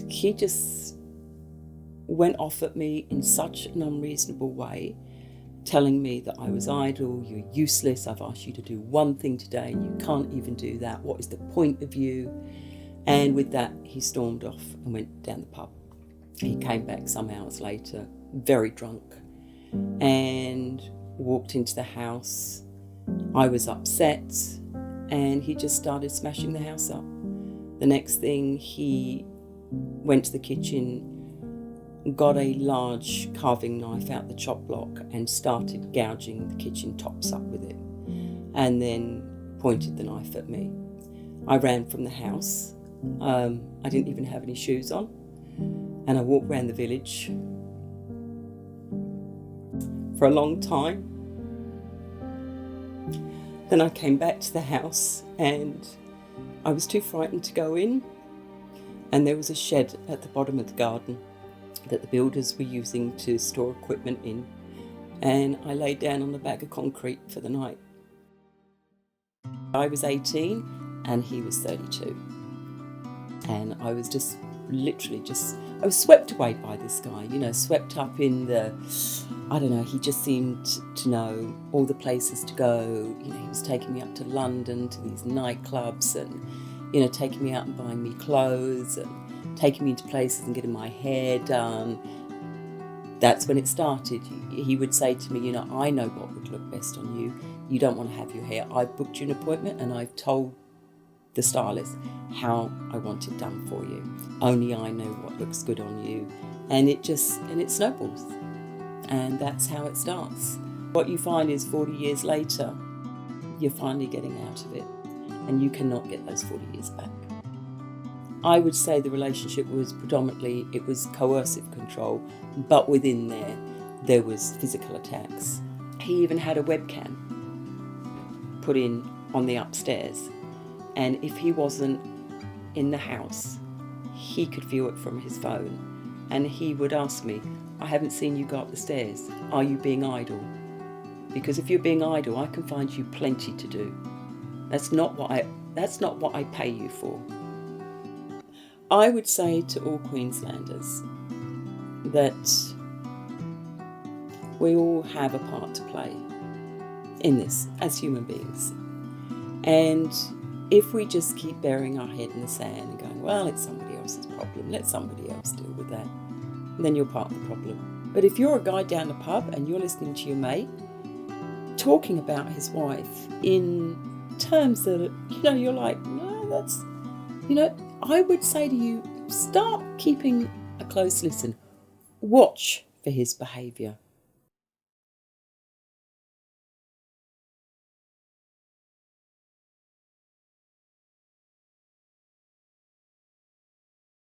he just went off at me in such an unreasonable way, telling me that I was idle, you're useless, I've asked you to do one thing today and you can't even do that. What is the point of you? And with that, he stormed off and went down the pub. He came back some hours later, very drunk, and walked into the house. I was upset, and he just started smashing the house up. The next thing, he went to the kitchen, got a large carving knife out the chop block and started gouging the kitchen tops up with it, and then pointed the knife at me. I ran from the house. I didn't even have any shoes on, and I walked around the village for a long time. Then I came back to the house and I was too frightened to go in, and there was a shed at the bottom of the garden that the builders were using to store equipment in, and I lay down on the bag of concrete for the night. I was 18 and he was 32, and I was just literally I was swept away by this guy, swept up in he just seemed to know all the places to go. He was taking me up to London to these nightclubs and, taking me out and buying me clothes and taking me into places and getting my hair done. That's when it started. He would say to me, I know what would look best on you. You don't want to have your hair. I've booked you an appointment and I've told the stylist how I want it done for you. Only I know what looks good on you. And it snowballs. And that's how it starts. What you find is 40 years later, you're finally getting out of it, and you cannot get those 40 years back. I would say the relationship was predominantly, it was coercive control, but within there was physical attacks. He even had a webcam put in on the upstairs, and if he wasn't in the house, he could view it from his phone, and he would ask me, I haven't seen you go up the stairs. Are you being idle? Because if you're being idle, I can find you plenty to do. That's not what I pay you for. I would say to all Queenslanders that we all have a part to play in this as human beings. And if we just keep burying our head in the sand and going, well, it's somebody else's problem, let somebody else deal with that, then you're part of the problem. But if you're a guy down the pub and you're listening to your mate talking about his wife in terms that, you're like, no, that's, I would say to you, start keeping a close listen. Watch for his behaviour.